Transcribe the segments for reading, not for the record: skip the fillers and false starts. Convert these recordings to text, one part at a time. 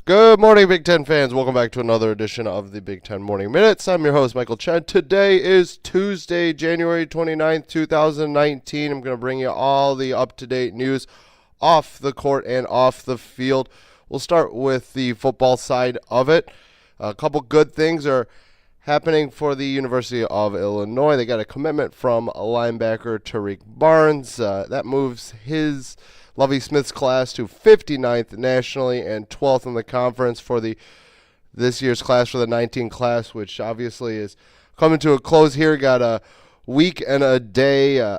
Good morning, Big Ten fans. Welcome back to another edition of the Big Ten Morning Minutes. I'm your host, Michael Chen. Today is Tuesday, January 29th, 2019. I'm going to bring you all the up-to-date news off the court and off the field. We'll start with the football side of it. A couple good things are happening for the University of Illinois. They got a commitment from a linebacker, Tariq Barnes. That moves his Lovie Smith's class to 59th nationally and 12th in the conference for this year's class, for the 19 class, which obviously is coming to a close here. Got a week and a day.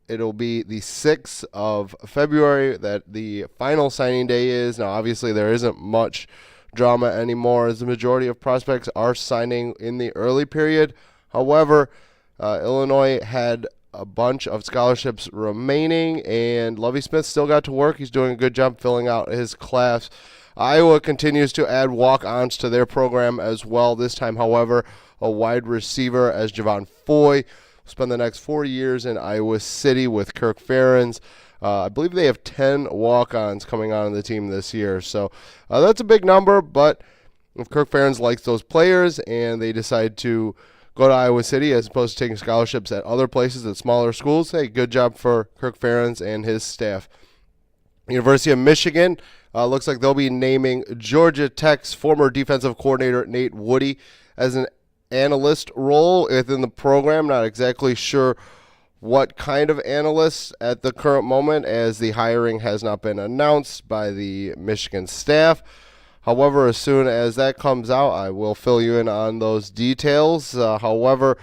It'll be the 6th of February that the final signing day is. Now, obviously, there isn't much drama anymore as the majority of prospects are signing in the early period. However, Illinois had a bunch of scholarships remaining, and Lovie Smith still got to work. He's doing a good job filling out his class. Iowa continues to add walk-ons to their program as well. This time, however, a wide receiver as Javon Foy will spend the next 4 years in Iowa City with Kirk Ferentz. I believe they have 10 walk-ons coming on the team this year. So that's a big number, but if Kirk Ferentz likes those players and they decide to go to Iowa City as opposed to taking scholarships at other places at smaller schools, hey, good job for Kirk Ferentz and his staff. University of Michigan looks like they'll be naming Georgia Tech's former defensive coordinator Nate Woody as an analyst role within the program. Not exactly sure what kind of analyst at the current moment, as the hiring has not been announced by the Michigan staff. However, as soon as that comes out, I will fill you in on those details. However,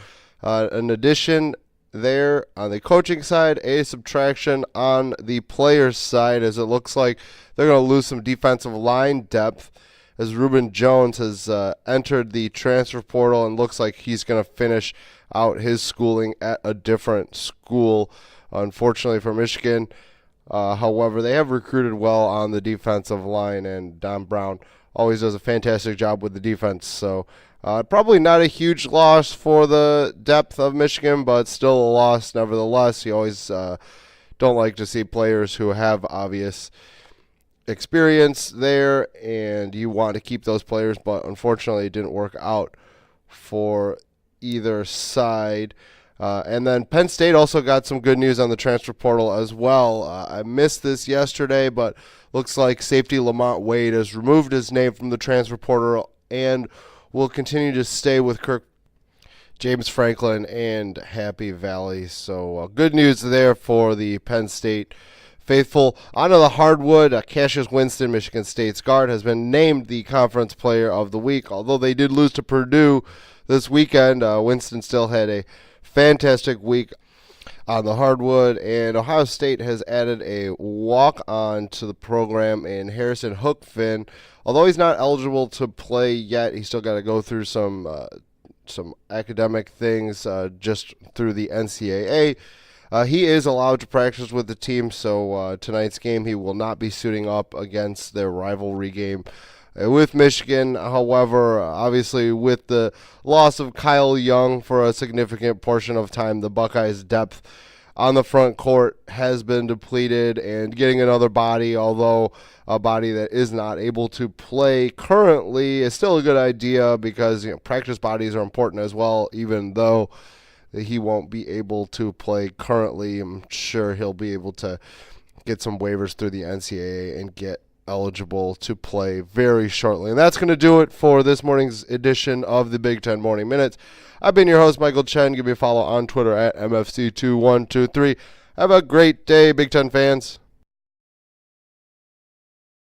in addition there on the coaching side, a subtraction on the players' side, as it looks like they're going to lose some defensive line depth as Reuben Jones has entered the transfer portal and looks like he's going to finish out his schooling at a different school, unfortunately for Michigan. However, they have recruited well on the defensive line, and Don Brown always does a fantastic job with the defense. So probably not a huge loss for the depth of Michigan, but still a loss nevertheless. You always don't like to see players who have obvious experience there, and you want to keep those players, but unfortunately it didn't work out for either side. And then Penn State also got some good news on the transfer portal as well. I missed this yesterday, but looks like safety Lamont Wade has removed his name from the transfer portal and will continue to stay with James Franklin and Happy Valley. So good news there for the Penn State faithful. Onto the hardwood, Cassius Winston, Michigan State's guard, has been named the Conference Player of the Week. Although they did lose to Purdue this weekend, Winston still had a fantastic week on the hardwood, and Ohio State has added a walk-on to the program in Harrison Hookfin. Although he's not eligible to play yet, he's still got to go through some academic things just through the NCAA. He is allowed to practice with the team, so tonight's game he will not be suiting up against their rivalry game with Michigan. However, obviously with the loss of Kyle Young for a significant portion of time, the Buckeyes' depth on the front court has been depleted, and getting another body, although a body that is not able to play currently, is still a good idea because practice bodies are important as well, even though he won't be able to play currently. I'm sure he'll be able to get some waivers through the NCAA and get eligible to play very shortly. And that's going to do it for this morning's edition of the Big Ten Morning Minutes. I've been your host, Michael Chen. Give me a follow on Twitter at MFC2123. Have a great day, Big Ten fans.